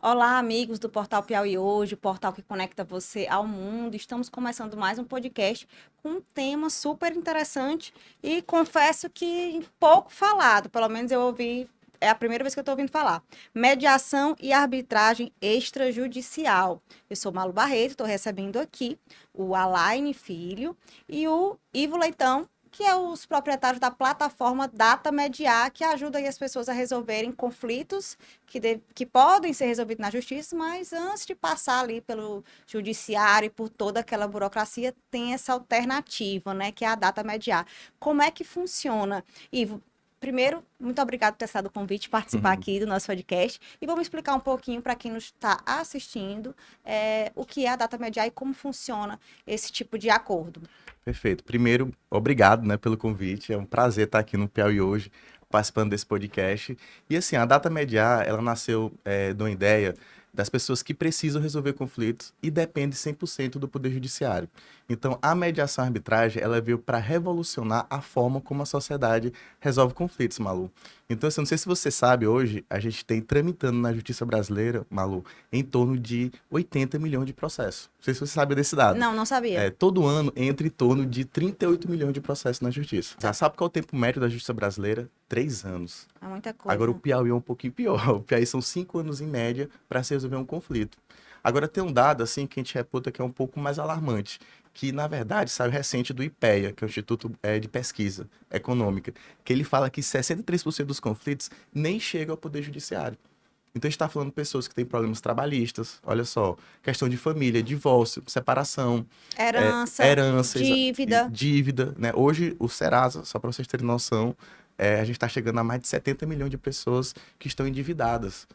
Olá, amigos do Portal Piauí Hoje, o portal que conecta você ao mundo. Estamos começando mais um podcast com um tema super interessante e confesso que pouco falado, pelo menos eu ouvi, é a primeira vez que eu estou ouvindo falar. Mediação e arbitragem extrajudicial. Eu sou Malu Barreto, estou recebendo aqui o Alaine Filho e o Ivo Leitão, que é os proprietários da plataforma Data Mediar, que ajuda aí as pessoas a resolverem conflitos que podem ser resolvidos na justiça, mas antes de passar ali pelo judiciário e por toda aquela burocracia, tem essa alternativa, né, que é a Data Mediar. Como é que funciona? Ivo, primeiro, muito obrigado por ter aceitado o convite, participar aqui do nosso podcast, e vamos explicar um pouquinho para quem nos está assistindo o que é a Data Mediar e como funciona esse tipo de acordo. Perfeito. Primeiro, obrigado, né, pelo convite. É um prazer estar aqui no Piauí hoje, participando desse podcast. E assim, a Data Mediar, ela nasceu de uma ideia das pessoas que precisam resolver conflitos e depende 100% do Poder Judiciário. Então, a mediação e arbitragem, ela veio para revolucionar a forma como a sociedade resolve conflitos, Malu. Então, assim, não sei se você sabe, hoje a gente tem tramitando na Justiça Brasileira, Malu, em torno de 80 milhões de processos. Não sei se você sabe desse dado. Não, não sabia. Todo ano entra em torno de 38 milhões de processos na justiça. Já sabe qual é o tempo médio da justiça brasileira? 3 anos. É muita coisa. Agora o Piauí é um pouquinho pior. O Piauí são 5 anos em média para se resolver um conflito. Agora tem um dado assim que a gente reputa que é um pouco mais alarmante, que na verdade saiu recente do IPEA, que é o Instituto de Pesquisa Econômica, que ele fala que 63% dos conflitos nem chegam ao Poder Judiciário. Então a gente está falando de pessoas que têm problemas trabalhistas, olha só, questão de família, divórcio, separação, herança, Dívida. dívida, né? Hoje o Serasa, só para vocês terem noção, a gente está chegando a mais de 70 milhões de pessoas que estão endividadas.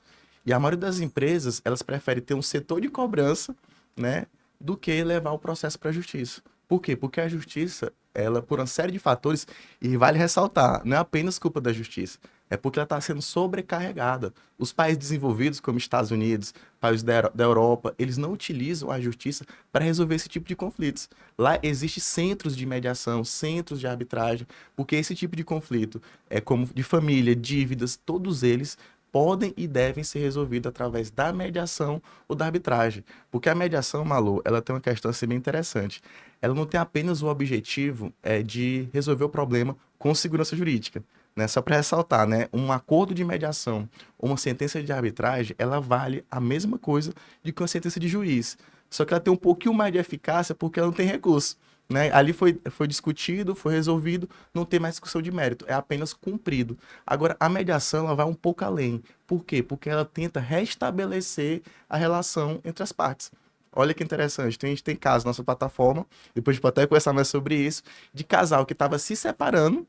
E a maioria das empresas, elas preferem ter um setor de cobrança, né, do que levar o processo para a justiça. Por quê? Porque a justiça, ela, por uma série de fatores, e vale ressaltar, não é apenas culpa da justiça, é porque ela está sendo sobrecarregada. Os países desenvolvidos, como Estados Unidos, países da Europa, eles não utilizam a justiça para resolver esse tipo de conflitos. Lá existem centros de mediação, centros de arbitragem, porque esse tipo de conflito, como de família, dívidas, todos eles podem e devem ser resolvidos através da mediação ou da arbitragem. Porque a mediação, Malu, ela tem uma questão assim bem interessante. Ela não tem apenas o objetivo de resolver o problema com segurança jurídica. Né? Só para ressaltar, né? Um acordo de mediação ou uma sentença de arbitragem, ela vale a mesma coisa de que uma sentença de juiz. Só que ela tem um pouquinho mais de eficácia porque ela não tem recurso. Né? Ali foi discutido, foi resolvido, não tem mais discussão de mérito, é apenas cumprido. Agora, a mediação ela vai um pouco além. Por quê? Porque ela tenta restabelecer a relação entre as partes. Olha que interessante, a gente tem casos na nossa plataforma, depois a gente pode até conversar mais sobre isso, de casal que estava se separando,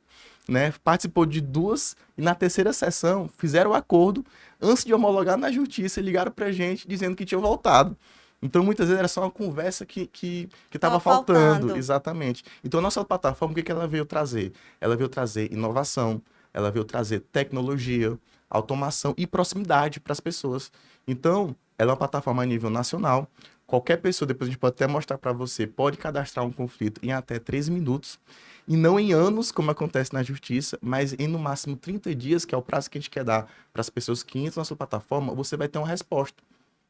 né? Participou de duas, e na terceira sessão fizeram o acordo, antes de homologar na justiça, ligaram pra gente dizendo que tinham voltado. Então, muitas vezes era só uma conversa que estava faltando. Exatamente. Então, a nossa plataforma, o que ela veio trazer? Ela veio trazer inovação, ela veio trazer tecnologia, automação e proximidade para as pessoas. Então, ela é uma plataforma a nível nacional. Qualquer pessoa, depois a gente pode até mostrar para você, pode cadastrar um conflito em até 13 minutos. E não em anos, como acontece na justiça, mas em no máximo 30 dias, que é o prazo que a gente quer dar para as pessoas que entram na sua plataforma, você vai ter uma resposta.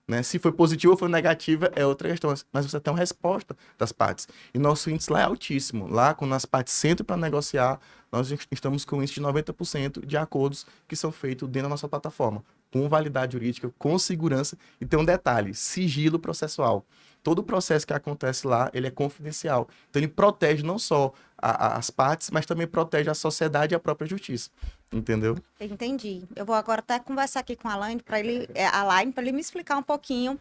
Né? Se foi positiva ou foi negativa é outra questão, mas você tem uma resposta das partes. E nosso índice lá é altíssimo. Lá, quando as partes sentam para negociar, nós estamos com um índice de 90% de acordos que são feitos dentro da nossa plataforma, com validade jurídica, com segurança. E tem um detalhe, sigilo processual. Todo o processo que acontece lá, ele é confidencial. Então, ele protege não só as partes, mas também protege a sociedade e a própria justiça. Entendeu? Entendi. Eu vou agora até conversar aqui com a Alain para ele me explicar um pouquinho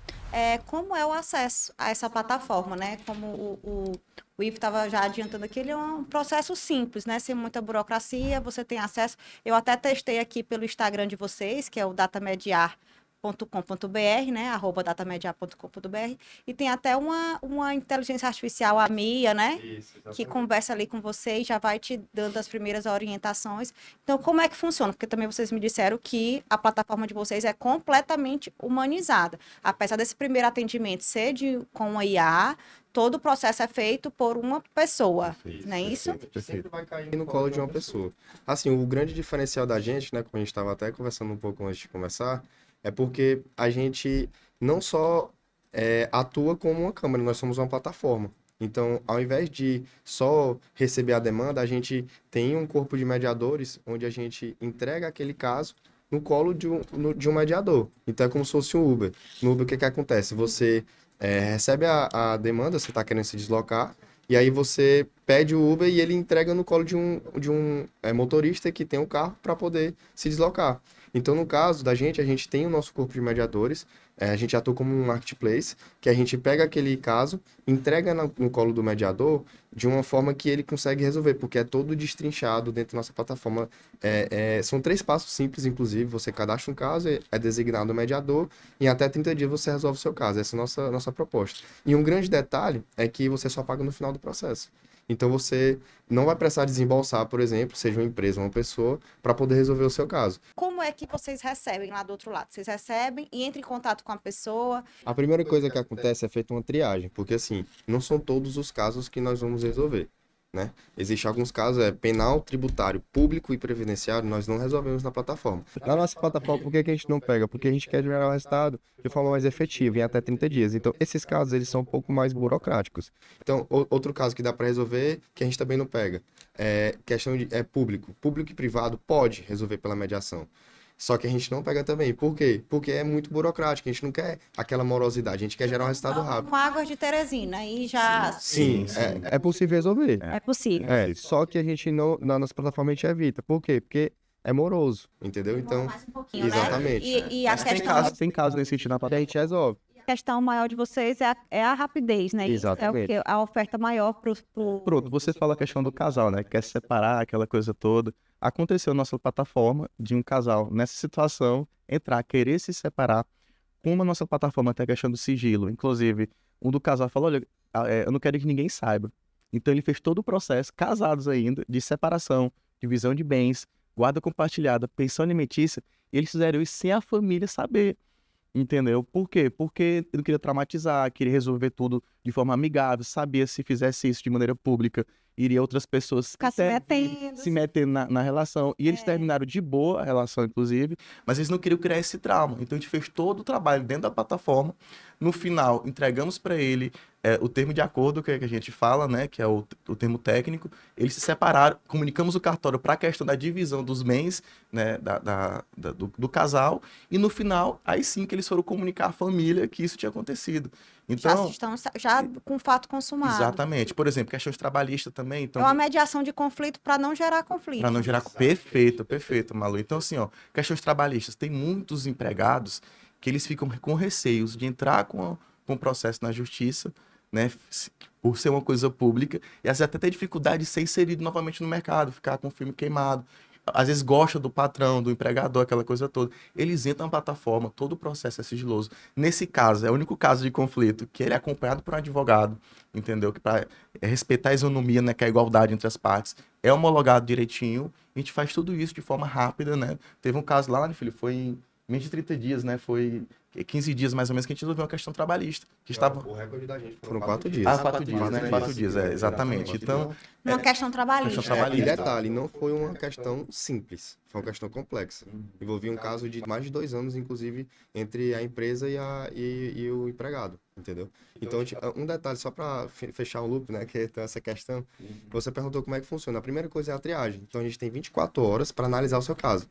como é o acesso a essa plataforma, né? Como o Ivo estava já adiantando aqui, ele é um processo simples, né? Sem muita burocracia, você tem acesso. Eu até testei aqui pelo Instagram de vocês, que é o datamediar.com.br, né? @datamediar.com.br. E tem até uma inteligência artificial, a Mia, né? Isso, Que conversa ali com você e já vai te dando as primeiras orientações. Então, como é que funciona? Porque também vocês me disseram que a plataforma de vocês é completamente humanizada. Apesar desse primeiro atendimento ser com a IA, todo o processo é feito por uma pessoa, não é isso? Sempre vai cair no colo de uma pessoa. Assim, o grande diferencial da gente, né, como a gente estava até conversando um pouco antes de conversar, É porque a gente não só atua como uma câmara, nós somos uma plataforma. Então, ao invés de só receber a demanda, a gente tem um corpo de mediadores onde a gente entrega aquele caso no colo de um mediador. Então, é como se fosse um Uber. No Uber, o que que acontece? Você recebe a demanda, você está querendo se deslocar, e aí você pede o Uber e ele entrega no colo de um motorista que tem o carro para poder se deslocar. Então, no caso da gente, a gente tem o nosso corpo de mediadores, a gente atua como um marketplace, que a gente pega aquele caso, entrega no colo do mediador de uma forma que ele consegue resolver, porque é todo destrinchado dentro da nossa plataforma. São 3 passos simples, inclusive. Você cadastra um caso, é designado o mediador, e em até 30 dias você resolve o seu caso. Essa é a nossa proposta. E um grande detalhe é que você só paga no final do processo. Então você não vai precisar desembolsar, por exemplo, seja uma empresa ou uma pessoa, para poder resolver o seu caso. Como é que vocês recebem lá do outro lado? Vocês recebem e entram em contato com a pessoa? A primeira coisa que acontece é feita uma triagem, porque assim, não são todos os casos que nós vamos resolver, né? Existem alguns casos, penal, tributário, público e previdenciário, nós não resolvemos na plataforma. Na nossa plataforma, por que que a gente não pega? Porque a gente quer gerar o resultado de forma mais efetiva, em até 30 dias. Então, esses casos, eles são um pouco mais burocráticos. Então, outro caso que dá para resolver, que a gente também não pega, é questão de público. Público e privado pode resolver pela mediação. Só que a gente não pega também. Por quê? Porque é muito burocrático. A gente não quer aquela morosidade. A gente quer gerar um resultado rápido. Com Águas de Teresina, aí já... Sim, é possível resolver. É possível. Só que a gente não, na nossa plataforma a gente evita. Por quê? Porque é moroso, entendeu? Então, Mais um pouquinho, exatamente. né? E a Mas tem questão, tem casos nesse sentido na a plataforma. gente resolve. questão maior de vocês é a rapidez, né? Isso Exatamente. é o que a oferta maior pro... Pronto, você fala a questão do casal, né? Quer se separar, aquela coisa toda. Aconteceu na nossa plataforma de um casal nessa situação entrar, querer se separar. Como a nossa plataforma tem a questão do sigilo, inclusive, um do casal falou: olha, eu não quero que ninguém saiba. Então ele fez todo o processo, casados ainda, de separação, divisão de bens, guarda compartilhada, pensão alimentícia, e eles fizeram isso sem a família saber. Entendeu? Por quê? Porque eu não queria traumatizar, queria resolver tudo de forma amigável, sabia se fizesse isso de maneira pública, iria outras pessoas Ficar se metendo. se metendo na relação. E eles terminaram de boa a relação, inclusive, mas eles não queriam criar esse trauma. Então a gente fez todo o trabalho dentro da plataforma. No final, entregamos para ele o termo de acordo que a gente fala, né? Que é o termo técnico. Eles se separaram, comunicamos o cartório para a questão da divisão dos bens, né, do casal. E no final, aí sim que eles foram comunicar à família que isso tinha acontecido. Então, Já com o fato consumado. exatamente. Por exemplo, questões trabalhistas também. Então, É uma mediação de conflito para não gerar conflito. para não gerar... Perfeito, Malu. Então, assim, ó, questões trabalhistas. Tem muitos empregados que eles ficam com receios de entrar com o processo na justiça, né, por ser uma coisa pública, e às vezes até ter dificuldade de ser inserido novamente no mercado, ficar com o filme queimado. Às vezes gosta do patrão, do empregador, aquela coisa toda. Eles entram na plataforma, todo o processo é sigiloso. Nesse caso, é o único caso de conflito que ele é acompanhado por um advogado, entendeu? Que para respeitar a isonomia, né, que é a igualdade entre as partes, é homologado direitinho. A gente faz tudo isso de forma rápida, né? Teve um caso lá, né, filho? Foi em menos de 30 dias, né? Foi 15 dias mais ou menos que a gente resolveu uma questão trabalhista. Que estava... O recorde da gente foram 4 dias. 4 dias, né? 4 dias, exatamente. Então, Uma questão trabalhista. questão E trabalhista. detalhe, não foi uma questão simples, foi uma questão complexa. Envolvia um caso de mais de 2 anos, inclusive, entre a empresa e o empregado, entendeu? Então, um detalhe, só para fechar o loop, né, que tem essa questão, você perguntou como é que funciona. A primeira coisa é a triagem. Então, a gente tem 24 horas para analisar o seu caso.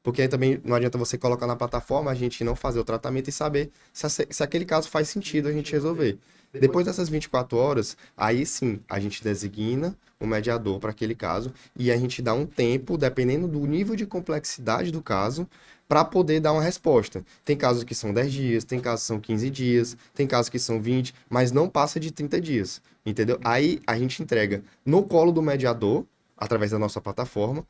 Porque aí também não adianta você colocar na plataforma, a gente não fazer o tratamento e saber se aquele caso faz sentido a gente resolver. Depois dessas 24 horas, aí sim, a gente designa um mediador para aquele caso e a gente dá um tempo, dependendo do nível de complexidade do caso, para poder dar uma resposta. Tem casos que são 10 dias, tem casos que são 15 dias, tem casos que são 20, mas não passa de 30 dias, entendeu? Aí a gente entrega no colo do mediador, através da nossa plataforma,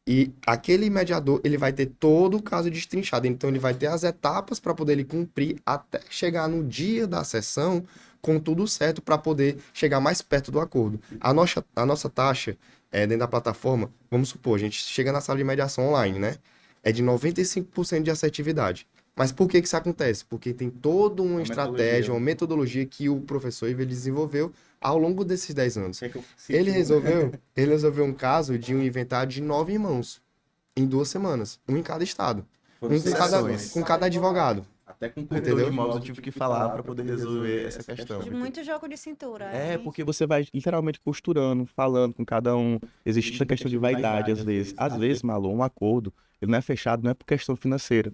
e aquele mediador, ele vai ter todo o caso destrinchado. Então, ele vai ter as etapas para poder ele cumprir até chegar no dia da sessão com tudo certo para poder chegar mais perto do acordo. A nossa taxa dentro da plataforma, vamos supor, a gente chega na sala de mediação online, né? É de 95% de assertividade. Mas por que isso acontece? Porque tem toda uma estratégia, uma metodologia que o professor Ivo desenvolveu ao longo desses 10 anos. Ele resolveu um caso de um inventário de 9 irmãos, em 2 semanas, um em cada estado. Foram com cada advogado. Até com o corretor de imóveis eu tive que falar para poder resolver essa questão. De muito jogo de cintura. É, hein? porque você vai literalmente costurando, falando com cada um. Existe essa questão de vaidade, às vezes. Às vezes, Malu, um acordo, ele não é fechado, não é por questão financeira.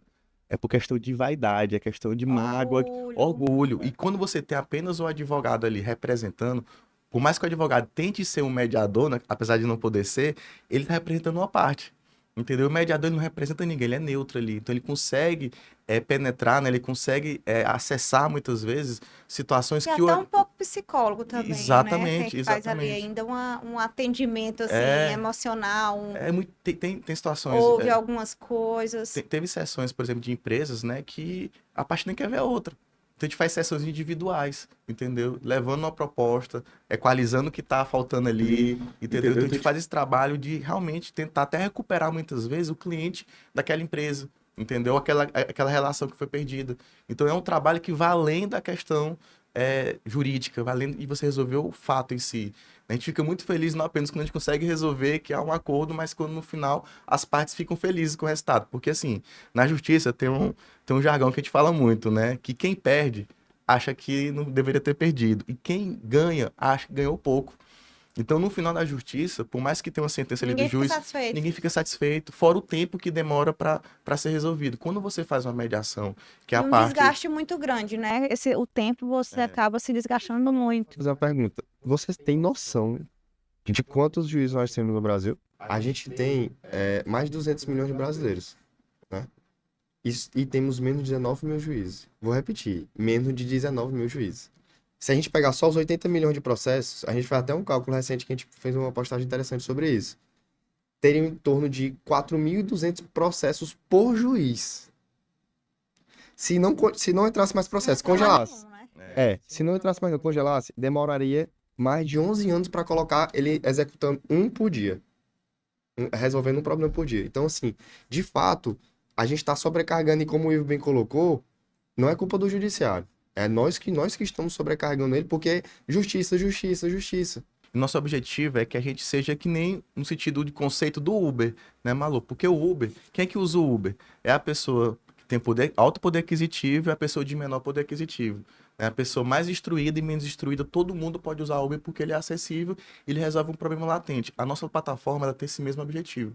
É por questão de vaidade, é questão de mágoa, orgulho. E quando você tem apenas o advogado ali representando, por mais que o advogado tente ser um mediador, né, apesar de não poder ser, ele está representando uma parte. Entendeu? O mediador ele não representa ninguém, ele é neutro ali. Então ele consegue penetrar, né? Ele consegue acessar muitas vezes situações E que até um pouco psicólogo também, Exatamente, né? Quem faz ali exatamente. ainda um atendimento assim, emocional, tem situações. ouve algumas coisas. Teve sessões, por exemplo, de empresas, né, que a parte nem quer ver a outra. Então a gente faz sessões individuais, entendeu? Levando uma proposta, equalizando o que está faltando ali, entendeu? Então a gente faz esse trabalho de realmente tentar até recuperar muitas vezes o cliente daquela empresa, entendeu? Aquela relação que foi perdida. Então é um trabalho que vai além da questão jurídica, vai além de você resolver o fato em si. A gente fica muito feliz não apenas quando a gente consegue resolver que há um acordo, mas quando no final as partes ficam felizes com o resultado. Porque assim, na justiça tem um jargão que a gente fala muito, né? Que quem perde acha que não deveria ter perdido. E quem ganha acha que ganhou pouco. Então, no final da justiça, por mais que tenha uma sentença ali do Ninguém fica juiz, satisfeito. ninguém fica satisfeito, fora o tempo que demora para ser resolvido. Quando você faz uma mediação, que é E a um parte... desgaste muito grande, né? O tempo você acaba se desgastando muito. Vou fazer uma pergunta. Vocês têm noção de quantos juízes nós temos no Brasil? A gente tem mais de 200 milhões de brasileiros, né? E temos menos de 19 mil juízes. Vou repetir, menos de 19 mil juízes. Se a gente pegar só os 80 milhões de processos, a gente fez até um cálculo recente que a gente fez uma postagem interessante sobre isso. Teriam em torno de 4.200 processos por juiz. Se não entrasse mais processos, congelasse. Né? Se não entrasse mais, congelasse, demoraria mais de 11 anos para colocar ele executando um por dia. Resolvendo um problema por dia. Então, assim, de fato, a gente está sobrecarregando e como o Ivo bem colocou, não é culpa do judiciário. É nós que estamos sobrecarregando ele, porque justiça. Nosso objetivo é que a gente seja que nem no sentido de conceito do Uber, né, Malu? Porque o Uber, quem é que usa o Uber? É a pessoa que tem alto poder aquisitivo e a pessoa de menor poder aquisitivo. É a pessoa mais instruída e menos instruída, todo mundo pode usar o Uber porque ele é acessível e ele resolve um problema latente. A nossa plataforma ela tem esse mesmo objetivo.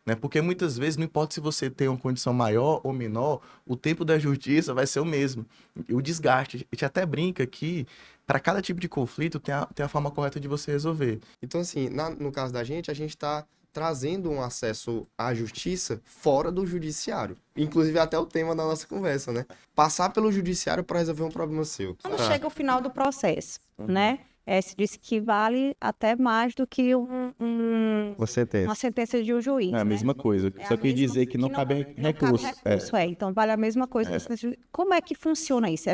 Né? Porque muitas vezes, não importa se você tem uma condição maior ou menor, o tempo da justiça vai ser o mesmo. E o desgaste. A gente até brinca que, para cada tipo de conflito, tem a forma correta de você resolver. Então, assim, no caso da gente, a gente está trazendo um acesso à justiça fora do judiciário. Inclusive, até o tema da nossa conversa, né? Passar pelo judiciário para resolver um problema seu. Quando chega o final do processo, né? Se diz que vale até mais do que uma sentença de um juiz. É a né? mesma coisa. É Só a queria mesma- dizer que não cabe recurso. Então vale a mesma coisa. Como é que funciona isso?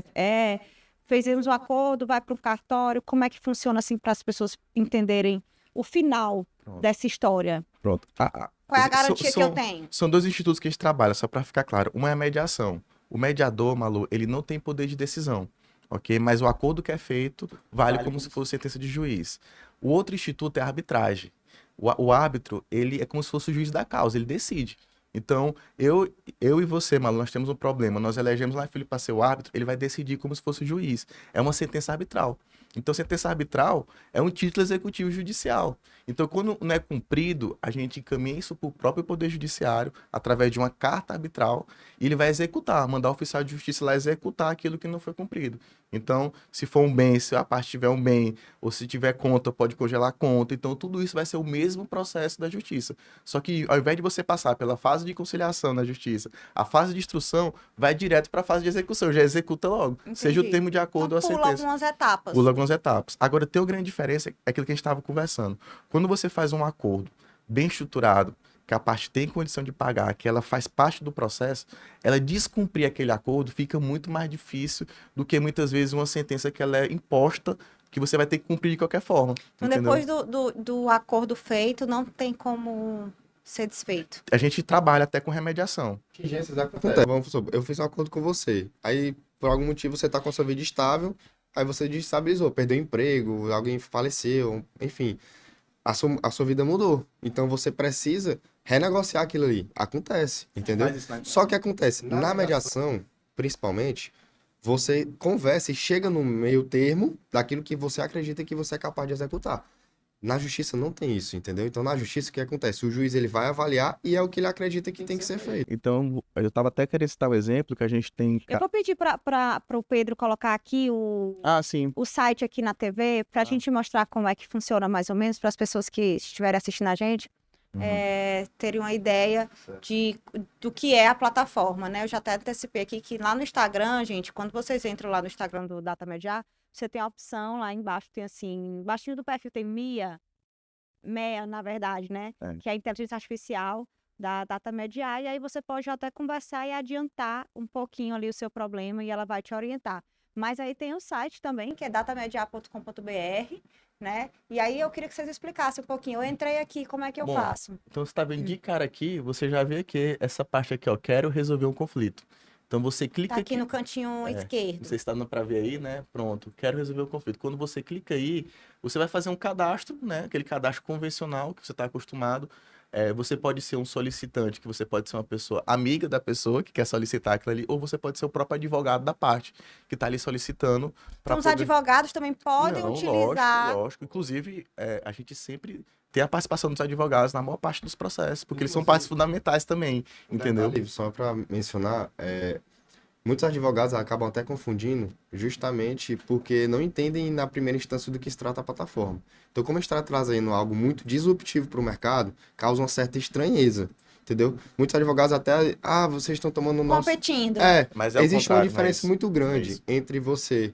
Fizemos um acordo, vai para o cartório. Como é que funciona assim para as pessoas entenderem o final dessa história? Pronto. Qual é a garantia que eu tenho? São dois institutos que a gente trabalha, só para ficar claro. Uma é a mediação. O mediador, Malu, ele não tem poder de decisão, ok? Mas o acordo que é feito vale como se fosse sentença de juiz. O outro instituto é a arbitragem. O árbitro, ele é como se fosse o juiz da causa, ele decide. Então, eu e você, Malu, nós temos um problema. Nós elegemos lá Felipe para ser o árbitro, ele vai decidir como se fosse o juiz. É uma sentença arbitral. Então, sentença arbitral é um título executivo judicial. Então, quando não é cumprido, a gente encaminha isso para o próprio Poder Judiciário, através de uma carta arbitral, e ele vai executar, mandar o oficial de justiça lá executar aquilo que não foi cumprido. Então, se for um bem, se a parte tiver um bem, ou se tiver conta, pode congelar a conta. Então, tudo isso vai ser o mesmo processo da justiça. Só que, ao invés de você passar pela fase de conciliação na justiça, a fase de instrução vai direto para a fase de execução, já executa logo. Entendi. Seja o termo de acordo Então, ou a pula sentença. algumas etapas. Pula algumas etapas. Agora, tem uma grande diferença, é aquilo que a gente estava conversando. Quando você faz um acordo bem estruturado, que a parte tem condição de pagar, que ela faz parte do processo, ela descumprir aquele acordo fica muito mais difícil do que muitas vezes uma sentença que ela é imposta, que você vai ter que cumprir de qualquer forma. Então, entendeu? depois do acordo feito, não tem como ser desfeito. A gente trabalha até com remediação. Vamos supor, eu fiz um acordo com você. Aí, por algum motivo, você tá com a sua vida estável. Aí você desestabilizou, perdeu o emprego, alguém faleceu, enfim. a sua vida mudou. Então você precisa renegociar aquilo ali. Acontece, entendeu? Faz isso na- Só que acontece, Na na mediação, principalmente, você conversa e chega no meio termo daquilo que você acredita que você é capaz de executar. Na justiça não tem isso, entendeu? Então na justiça o que acontece? O juiz ele vai avaliar e é o que ele acredita que tem que ser feito. Então, eu tava até querendo citar um exemplo que a gente tem... Eu vou pedir para o Pedro colocar aqui sim. o site aqui na TV, para a gente mostrar como é que funciona mais ou menos, para as pessoas que estiverem assistindo a gente terem uma ideia do que é a plataforma, né? Eu já até antecipei aqui que lá no Instagram, gente, quando vocês entram lá no Instagram do Data Media, você tem a opção lá embaixo, tem assim, embaixo do perfil tem MEA, na verdade, né? É. Que é a inteligência artificial da Data Media, e aí você pode até conversar e adiantar um pouquinho ali o seu problema e ela vai te orientar. Mas aí tem o site também, que é datamedia.com.br, né? E aí eu queria que vocês explicassem um pouquinho. Eu entrei aqui, como é que eu Bom, faço? Então, você tá vendo de cara aqui, você já vê aqui essa parte aqui, ó, quero resolver um conflito. Então, você clica Tá aqui no cantinho esquerdo. Você está para ver aí, né? Pronto, quero resolver o conflito. Quando você clica aí, você vai fazer um cadastro, né? Aquele cadastro convencional que você está acostumado. Você pode ser um solicitante, que você pode ser uma pessoa amiga da pessoa que quer solicitar aquilo ali, ou você pode ser o próprio advogado da parte que está ali solicitando. Então, os advogados também podem Não, utilizar. lógico. Inclusive, a gente sempre tem a participação dos advogados na maior parte dos processos, porque eles são partes fundamentais também, entendeu? Detalhe, só para mencionar, muitos advogados acabam até confundindo, justamente porque não entendem na primeira instância do que se trata a plataforma. Então, como está trazendo algo muito disruptivo para o mercado, causa uma certa estranheza, entendeu? Muitos advogados até, vocês estão tomando o nosso... Competindo. Mas é o existe uma contrário, diferença mas muito é grande isso. entre você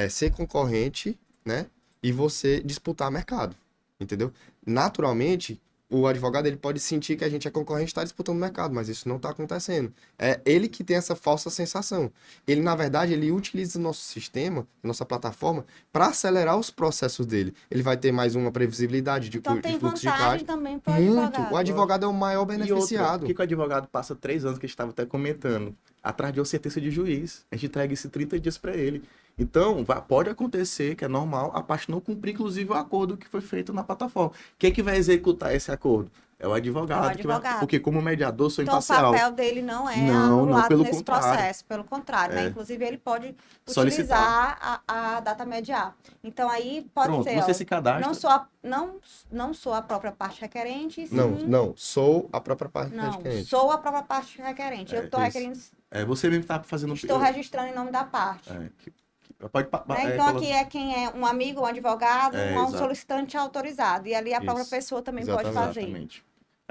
ser concorrente, né, e você disputar mercado, entendeu? Naturalmente, o advogado ele pode sentir que a gente é concorrente e está disputando o mercado, mas isso não está acontecendo. É ele que tem essa falsa sensação. Ele, na verdade, ele utiliza o nosso sistema, nossa plataforma, para acelerar os processos dele. Ele vai ter mais uma previsibilidade de, Então de tem fluxo de vantagem caixa. também para o Muito. advogado. O advogado é o maior E outra, beneficiado. por que que o advogado passa 3 anos, que a gente estava até comentando, atrás de uma sentença de juiz? A gente entrega isso em 30 dias para ele. Então, pode acontecer, que é normal, a parte não cumprir, inclusive, o acordo que foi feito na plataforma. Quem é que vai executar esse acordo? É o advogado. Que vai, porque como mediador, sou Então, imparcial. o papel dele não é Não, anulado pelo nesse contrário. processo. Pelo contrário, né? Inclusive, ele pode Solicitar. utilizar a Data Media. Então, aí pode Pronto, ser, você se cadastra. não sou a própria parte requerente, sim, Não, sou a própria parte não, requerente. sou a própria parte requerente. Eu estou isso. requerendo, Você mesmo está fazendo... estou registrando em nome da parte. Pode... Né? Então, aqui é quem é um amigo, um advogado, um exato. solicitante autorizado. E ali a própria Isso. pessoa também pode fazer. Exatamente.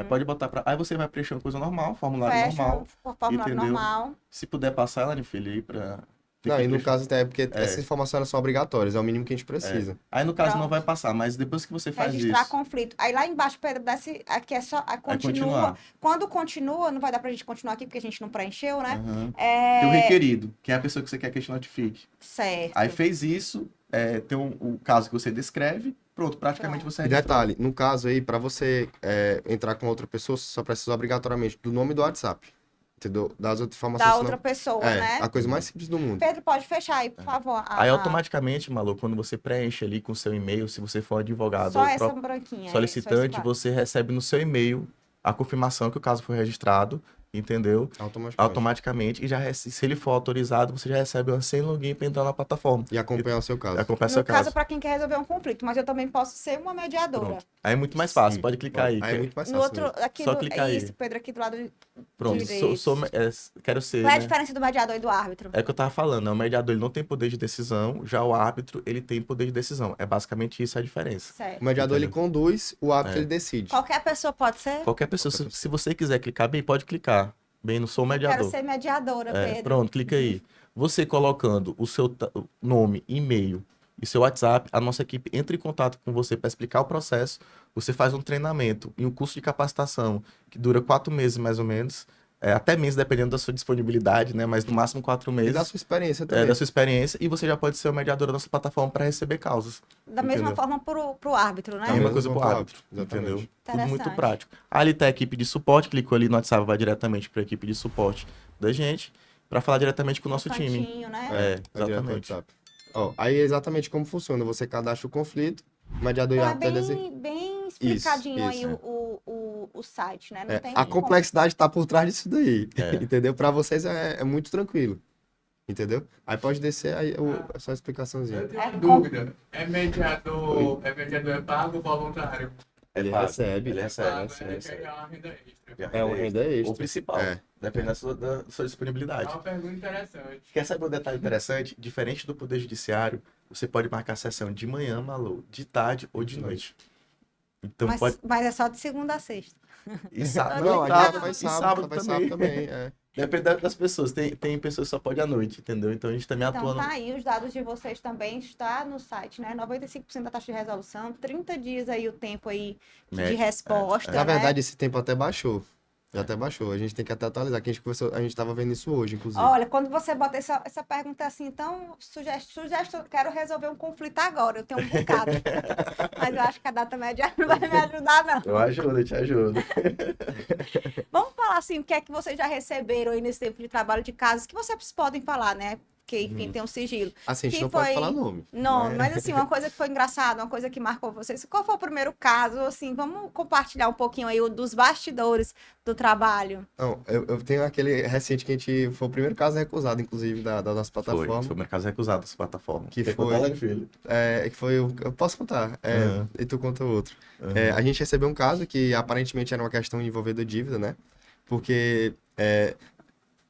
Pode botar pra... Aí você vai preencher uma coisa normal, formulário Fecha normal. o formulário entendeu? normal. Se puder passar lá, filho, aí pra... Não, e no caso até é porque essas informações elas são obrigatórias, é o mínimo que a gente precisa. Aí no caso não Pronto. vai passar, mas depois que você faz Registrar isso... conflito. Aí lá embaixo, Pedro, desce, aqui é só continua. continuar. Quando continua, não vai dar pra gente continuar aqui, porque a gente não preencheu, né? Uhum. Tem o requerido, que é a pessoa que você quer que a gente notifique. Certo. Aí fez isso, tem o caso que você descreve, pronto, praticamente você E registrou. detalhe, no caso aí, para você entrar com outra pessoa, você só precisa obrigatoriamente do nome do WhatsApp. Entendeu? Das outras informações. Da senão- outra pessoa, É, né? a coisa mais simples do mundo. Pedro, pode fechar aí, por favor. Aí automaticamente, Malu, quando você preenche ali com o seu e-mail, se você for advogado Só ou essa próprio branquinha. solicitante, você recebe no seu e-mail a confirmação que o caso foi registrado, entendeu? Automaticamente. E se ele for autorizado, você já recebe uma senha login para entrar na plataforma. E acompanhar o seu caso. Acompanha seu No caso, caso. para quem quer resolver um conflito, mas eu também posso ser uma mediadora. Pronto. Aí é muito mais fácil, Sim, pode clicar aí. Aí é muito mais No fácil. outro, aqui Só do, clicar aí. isso, Pedro, aqui do lado. Pronto, direito. quero ser, Qual é a né? diferença do mediador e do árbitro? É o que eu tava falando, né? O mediador ele não tem poder de decisão, já o árbitro ele tem poder de decisão. É basicamente isso a diferença. Certo. O mediador ele conduz, o árbitro ele decide. Qualquer pessoa pode ser? Qualquer pessoa, se você quiser clicar bem, pode clicar. Bem, não sou mediador. Quero ser mediadora, Pedro. Pronto, clica aí. Você colocando o seu nome, e-mail e seu WhatsApp, a nossa equipe entra em contato com você para explicar o processo. Você faz um treinamento e um curso de capacitação que dura 4 meses mais ou menos. Até meses, dependendo da sua disponibilidade, né? Mas no máximo 4 meses. E da sua experiência também. Da sua experiência. E você já pode ser o mediador da nossa plataforma para receber causas. Da mesma entendeu? forma pro árbitro, né? É a mesma coisa pro pro árbitro, árbitro, entendeu? exatamente. Tudo muito Interessante. prático. Ali tá a equipe de suporte, clicou ali no WhatsApp, vai diretamente para a equipe de suporte da gente, para falar diretamente com o nosso time. Cantinho, né? Vai direto no Exatamente. WhatsApp. Ó, aí é exatamente como funciona. Você cadastra o conflito, o mediador e o Então é árbitro vai decidir. bem explicadinho aí isso. o site, né? Não tem A como- complexidade tá por trás disso daí, É. entendeu? Para vocês é muito tranquilo, entendeu? Aí pode descer aí só a explicaçãozinha. Eu tenho É uma com- dúvida. É mediador é pago ou voluntário? Ele pago. recebe. Ele Pago, recebe. é ganhar uma renda extra. É uma renda extra. O principal. É. Depende da sua É disponibilidade. uma pergunta interessante. Quer saber um detalhe interessante? Diferente do Poder Judiciário, você pode marcar a sessão de manhã, Malu, de tarde ou de noite. Então mas é só de segunda a sexta. E sábado, Não, a sábado, gente vai e sábado também. também. É. Depende das pessoas. Tem pessoas que só podem à noite, entendeu? Então a gente também Então atua tá aí, os dados de vocês também está no site, né? 95% da taxa de resolução, 30 dias aí o tempo aí de Médio, resposta, Na né? verdade, esse tempo até baixou. Já até baixou. A gente tem que até atualizar. Que a gente tava vendo isso hoje, inclusive. Olha, quando você bota essa pergunta assim, então, sugestão, quero resolver um conflito agora, eu tenho um bocado. Mas eu acho que a data média não vai me ajudar, não. Eu te ajudo. Vamos falar assim, o que é que vocês já receberam aí nesse tempo de trabalho de casos que vocês podem falar, né? Porque, enfim, tem um sigilo. Assim, a gente que não pode foi- falar nome. Não, mas assim, uma coisa que foi engraçada, uma coisa que marcou vocês. Qual foi o primeiro caso? Assim, vamos compartilhar um pouquinho aí dos bastidores do trabalho. Não, eu tenho aquele recente que a gente... Foi o primeiro caso recusado, inclusive, da nossa plataforma. Foi o mercado recusado dessa plataforma. Que Quer foi- contar, Alan Filho? Que foi... Eu posso contar. Uhum. E tu conta o outro. Uhum. A gente recebeu um caso que aparentemente era uma questão envolvendo dívida, né? Porque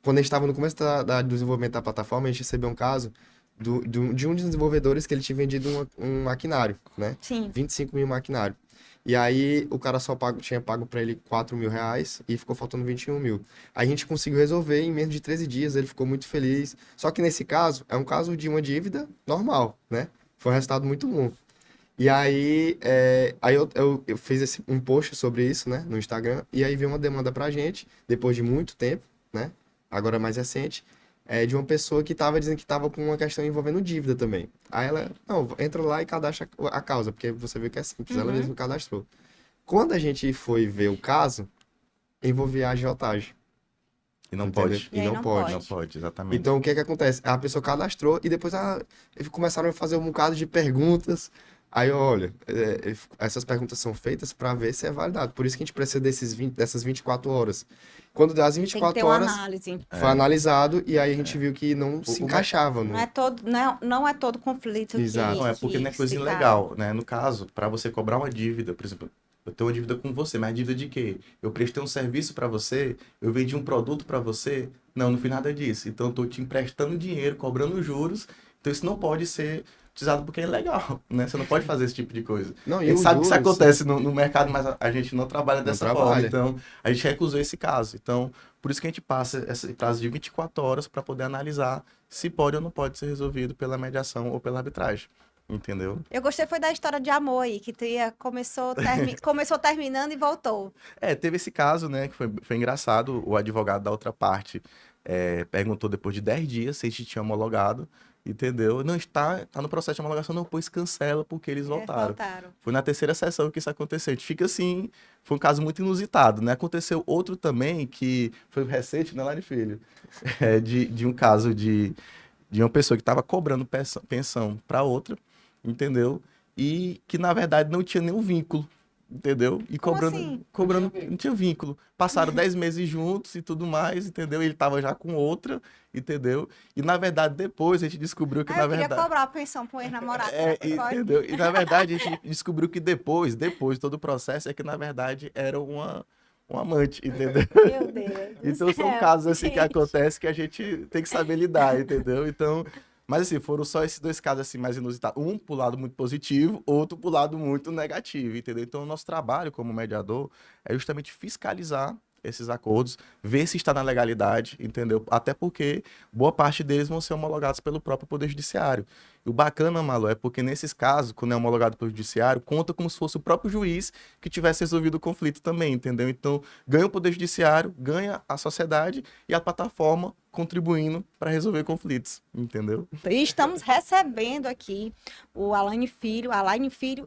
quando a gente estava no começo do desenvolvimento da plataforma, a gente recebeu um caso de um dos desenvolvedores que ele tinha vendido um maquinário, né? Sim. 25 mil maquinário. E aí o cara tinha pago para ele 4 mil reais e ficou faltando 21 mil. Aí a gente conseguiu resolver em menos de 13 dias, ele ficou muito feliz. Só que nesse caso, é um caso de uma dívida normal, né? Foi um resultado muito bom. E aí, eu fiz um post sobre isso, né, no Instagram, e aí veio uma demanda pra gente, depois de muito tempo, né, agora mais recente, de uma pessoa que tava dizendo que tava com uma questão envolvendo dívida também. Aí ela, não, entra lá e cadastra a causa, porque você viu que é simples, ela mesma cadastrou. Quando a gente foi ver o caso, envolvia a agiotagem. E não Entendeu? pode. E aí não pode. Não pode, exatamente. Então, o que acontece? A pessoa cadastrou e depois eles começaram a fazer um bocado de perguntas. Aí, olha, essas perguntas são feitas para ver se é validado. Por isso que a gente precisa dessas 24 horas. Quando das Tem que 24 ter uma horas, análise. foi analisado e aí a gente viu que não se encaixava. Não é todo conflito Exato. Não, é porque não é coisa se ilegal, né? No caso, para você cobrar uma dívida, por exemplo, eu tenho uma dívida com você, mas dívida de quê? Eu prestei um serviço para você, eu vendi um produto para você. Não, não fiz nada disso. Então, eu tô te emprestando dinheiro, cobrando juros. Então, isso não pode ser utilizado porque é ilegal, né? Você não pode fazer esse tipo de coisa. Não, A e gente os sabe que isso juros, acontece no mercado, mas a gente não trabalha dessa forma. trabalha. Então, a gente recusou esse caso. Então, por isso que a gente passa esse prazo de 24 horas para poder analisar se pode ou não pode ser resolvido pela mediação ou pela arbitragem. Entendeu? Eu gostei foi da história de amor aí, que começou terminando e voltou. Teve esse caso, né, que foi engraçado. O advogado da outra parte perguntou depois de 10 dias se a gente tinha homologado, entendeu? Não, está no processo de homologação, não, pois cancela porque eles voltaram. Foi na terceira sessão que isso aconteceu. A gente fica assim, foi um caso muito inusitado, né? Aconteceu outro também, que foi recente, né, Lari Filho? De um caso de uma pessoa que estava cobrando pensão para outra, entendeu? E que, na verdade, não tinha nenhum vínculo, entendeu? E Como cobrando, assim? não tinha vínculo. Passaram 10 meses juntos e tudo mais, entendeu? Ele estava já com outra, entendeu? E, na verdade, depois a gente descobriu que, Ah, na eu queria verdade... cobrar a pensão para um ex-namorado. Será que pode? Entendeu? E, na verdade, a gente descobriu que depois de todo o processo, é que, na verdade, era um amante, entendeu? Meu Deus. do Então, são céu, casos assim que gente. acontecem que a gente tem que saber lidar, entendeu? Então, mas assim, foram só esses dois casos assim mais inusitados. Um pro lado muito positivo, outro pro lado muito negativo, entendeu? Então, o nosso trabalho como mediador é justamente fiscalizar esses acordos, ver se está na legalidade, entendeu? Até porque boa parte deles vão ser homologados pelo próprio Poder Judiciário. E o bacana, Malu, é porque nesses casos, quando é homologado pelo Judiciário, conta como se fosse o próprio juiz que tivesse resolvido o conflito também, entendeu? Então, ganha o Poder Judiciário, ganha a sociedade e a plataforma contribuindo para resolver conflitos, entendeu? E estamos recebendo aqui o Alaine Filho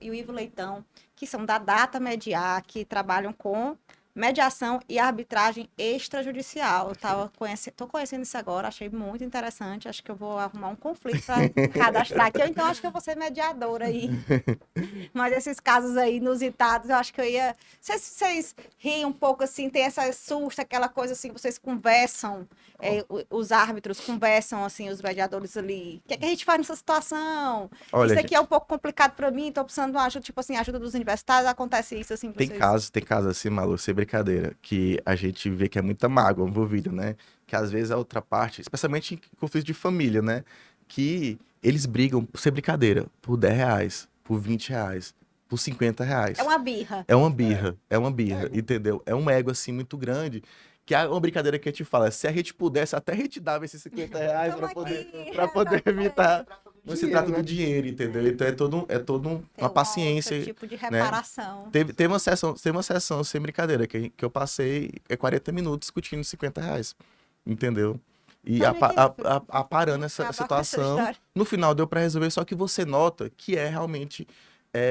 e o Ivo Leitão, que são da Data Mediar, que trabalham com mediação e arbitragem extrajudicial. Tô conhecendo isso agora, achei muito interessante. Acho que eu vou arrumar um conflito para cadastrar aqui. Ou então acho que eu vou ser mediadora aí. Mas esses casos aí inusitados, eu acho que eu ia. Não sei se vocês riem um pouco assim, tem essa susto, aquela coisa assim, vocês conversam, os árbitros conversam, assim, os mediadores ali. O que é que a gente faz nessa situação? Olha, Isso aqui é um pouco complicado para mim, tô precisando de uma ajuda, tipo assim, ajuda dos universitários, acontece isso assim pra vocês? tem casos assim, Malu, sem brincadeira, que a gente vê que é muita mágoa envolvida, né? Que às vezes a outra parte, especialmente em conflitos de família, né? Que eles brigam, sem brincadeira, por R$ 10, por R$ 20, por R$ 50. É uma birra. É uma birra, entendeu? É um ego assim muito grande. Que é uma brincadeira que a gente fala, se a gente pudesse, até a gente dava esses R$ 50 Toma para poder aqui. evitar. Não se Dinheiro, trata né? do dinheiro, entendeu? Então Tem uma paciência. outro tipo de né? reparação. Teve uma sessão, sem brincadeira, que eu passei 40 minutos discutindo R$ 50, entendeu? E Olha isso. aparando essa Acabar com essa situação, história. no final deu para resolver, só que você nota que é realmente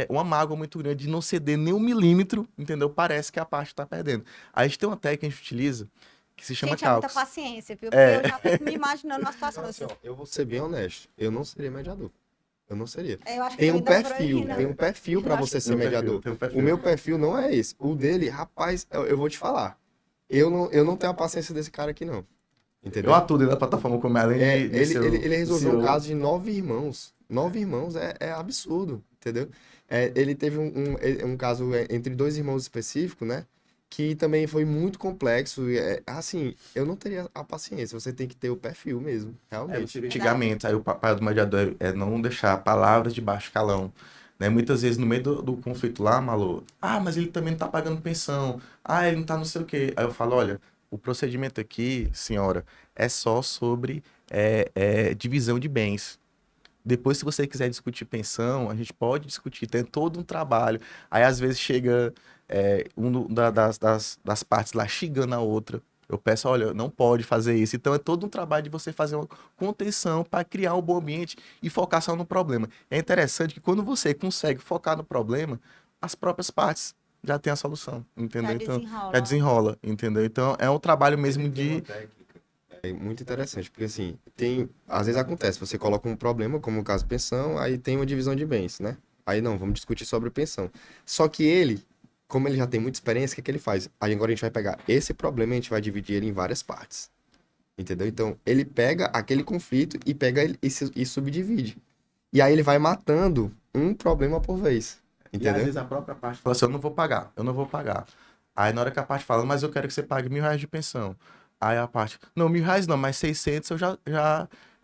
uma mágoa muito grande de não ceder nem um milímetro, entendeu? Parece que a parte está perdendo. A gente tem uma técnica que a gente utiliza que se chama Gente, é muita calx. paciência, viu? Porque eu já fico me imaginando uma situação Então, assim. assim, ó, eu vou ser bem honesto. Eu não seria mediador. Eu não seria. Eu acho que Tem eu um ainda por aí, perfil, né? tem um perfil para Eu acho você que ser mediador. Tem um perfil. O meu perfil não é esse. O dele, rapaz, eu vou te falar. Eu não tenho a paciência desse cara aqui, não. Entendeu? Eu atuo dentro da plataforma como além de ser Ele resolveu CEO. um caso de 9 irmãos. 9 irmãos é absurdo, entendeu? Ele teve um caso entre 2 irmãos específicos, né? Que também foi muito complexo. Assim, eu não teria a paciência. Você tem que ter o perfil mesmo, realmente. Antigamente, aí o papel do mediador é não deixar palavras de baixo calão. Né? Muitas vezes, no meio do conflito lá, Malu, mas ele também não tá pagando pensão. Ele não tá não sei o quê. Aí eu falo, olha, o procedimento aqui, senhora, é só sobre divisão de bens. Depois, se você quiser discutir pensão, a gente pode discutir, tem todo um trabalho. Aí, às vezes, chega das partes lá xingando a outra. Eu peço, olha, não pode fazer isso. Então, é todo um trabalho de você fazer uma contenção para criar um bom ambiente e focar só no problema. É interessante que quando você consegue focar no problema, as próprias partes já têm a solução, entendeu? Já Então, desenrola. já desenrola, entendeu? Então, é um trabalho mesmo de... É muito interessante, porque assim, às vezes acontece, você coloca um problema, como o caso pensão, aí tem uma divisão de bens, né? Aí não, vamos discutir sobre pensão. Só que ele, como ele já tem muita experiência, o que ele faz? Aí agora a gente vai pegar esse problema e a gente vai dividir ele em várias partes. Entendeu? Então, ele pega aquele conflito e pega ele e subdivide. E aí ele vai matando um problema por vez. E às Entendeu? vezes a própria parte fala assim, eu não vou pagar. Aí na hora que a parte fala, mas eu quero que você pague R$ 1.000 de pensão. Aí a parte, não, R$ 1.000 não, mas 600 eu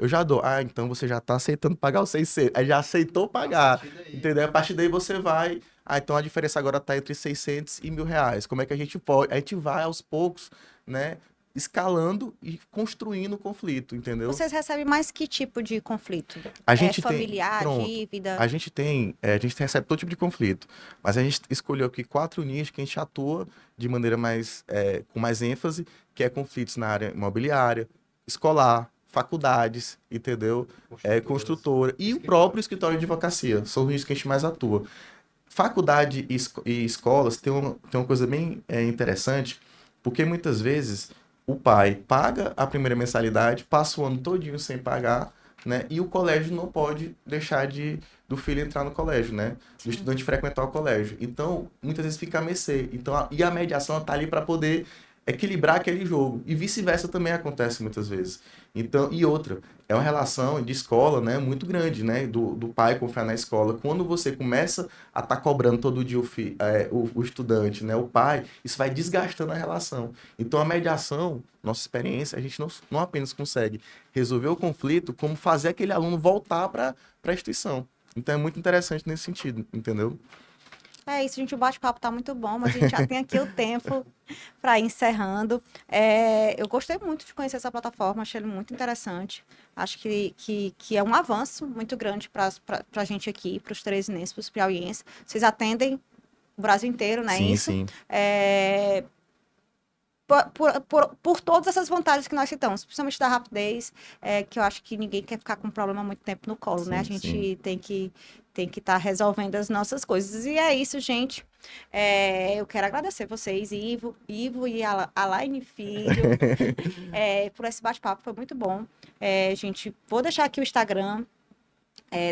já dou. Então você já tá aceitando pagar os 600. Aí já aceitou pagar, entendeu? A partir daí você vai, então a diferença agora tá entre 600 e R$ 1.000. Como é que a gente pode? A gente vai aos poucos, né, escalando e construindo o conflito, entendeu? Vocês recebem mais que tipo de conflito? A gente tem, familiar, pronto, dívida? a gente recebe todo tipo de conflito, mas a gente escolheu aqui 4 nichos que a gente atua de maneira com mais ênfase, que é conflitos na área imobiliária, escolar, faculdades, entendeu? Construtora e o próprio escritório de advocacia, são os nichos que a gente mais atua. Faculdade e escolas tem uma coisa bem interessante, porque muitas vezes o pai paga a primeira mensalidade, passa o ano todinho sem pagar, né? E o colégio não pode deixar do filho entrar no colégio, né? Do estudante frequentar o colégio. Então, muitas vezes fica a mercê. Então, e a mediação está ali para poder equilibrar aquele jogo. E vice-versa também acontece muitas vezes. Então, e outra, é uma relação de escola, né, muito grande, né? Do pai confiar na escola. Quando você começa a estar cobrando todo dia o estudante, né, o pai, isso vai desgastando a relação. Então, a mediação, nossa experiência, a gente não apenas consegue resolver o conflito, como fazer aquele aluno voltar para a instituição. Então, é muito interessante nesse sentido, entendeu? É isso, gente, o bate-papo tá muito bom, mas a gente já tem aqui o tempo para ir encerrando. Eu gostei muito de conhecer essa plataforma, achei ele muito interessante. Acho que é um avanço muito grande para a gente aqui, para os teresinenses, para os piauienses. Vocês atendem o Brasil inteiro, não é Sim, isso? sim. Por todas essas vantagens que nós citamos, principalmente da rapidez, que eu acho que ninguém quer ficar com um problema muito tempo no colo, né? A Sim, gente sim. tem que tem que estar resolvendo as nossas coisas. E é isso, gente. Eu quero agradecer vocês, Ivo e Alaine Filho, por esse bate-papo, foi muito bom. Gente, vou deixar aqui o Instagram,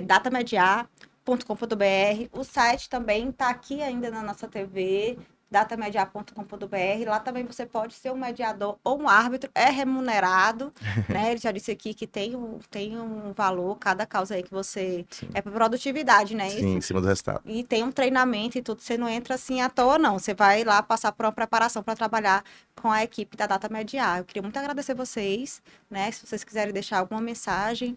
datamediar.com.br. O site também está aqui ainda na nossa TV, datamediar.com.br. Lá também você pode ser um mediador ou um árbitro, é remunerado, né? Ele já disse aqui que tem um valor, cada causa aí que você... Sim. É para produtividade, né? Sim, em cima do resultado. E tem um treinamento e tudo, você não entra assim à toa, não. Você vai lá passar por uma preparação para trabalhar com a equipe da Data Mediar. Eu queria muito agradecer vocês, né? Se vocês quiserem deixar alguma mensagem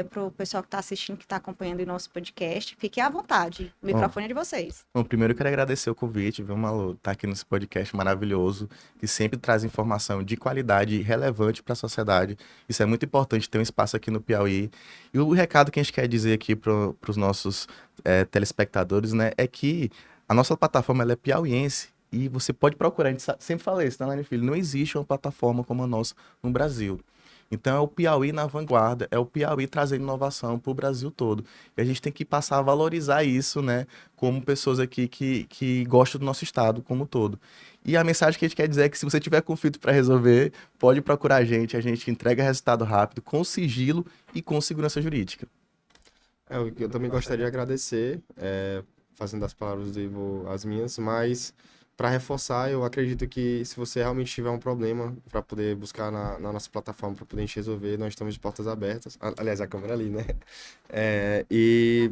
para o pessoal que está assistindo, que está acompanhando o nosso podcast, fiquem à vontade. O microfone é de vocês. Bom, primeiro eu quero agradecer o convite, viu, Malu? Tá aqui nesse podcast maravilhoso, que sempre traz informação de qualidade e relevante para a sociedade. Isso é muito importante ter um espaço aqui no Piauí. E o recado que a gente quer dizer aqui para os nossos telespectadores, né, é que a nossa plataforma ela é piauiense. E você pode procurar, a gente sempre fala isso, né, Laine Filho? Não existe uma plataforma como a nossa no Brasil. Então é o Piauí na vanguarda, é o Piauí trazendo inovação para o Brasil todo. E a gente tem que passar a valorizar isso, né, como pessoas aqui que gostam do nosso estado como um todo. E a mensagem que a gente quer dizer é que se você tiver conflito para resolver, pode procurar a gente entrega resultado rápido, com sigilo e com segurança jurídica. Eu também gostaria de agradecer, fazendo as palavras do Ivo as minhas, mas para reforçar, eu acredito que se você realmente tiver um problema para poder buscar na nossa plataforma para poder a gente resolver, nós estamos de portas abertas. Aliás, a câmera ali, né? E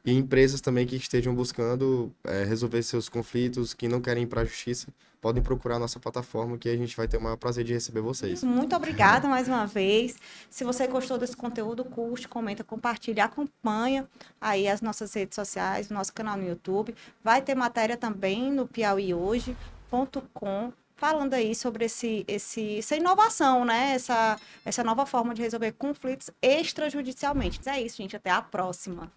empresas também que estejam buscando resolver seus conflitos, que não querem ir para a justiça, podem procurar a nossa plataforma, que a gente vai ter o maior prazer de receber vocês. Muito obrigada mais uma vez. Se você gostou desse conteúdo, curte, comenta, compartilha, acompanha aí as nossas redes sociais, o nosso canal no YouTube. Vai ter matéria também no piauihoje.com falando aí sobre essa inovação, né? Essa nova forma de resolver conflitos extrajudicialmente. Mas é isso, gente. Até a próxima.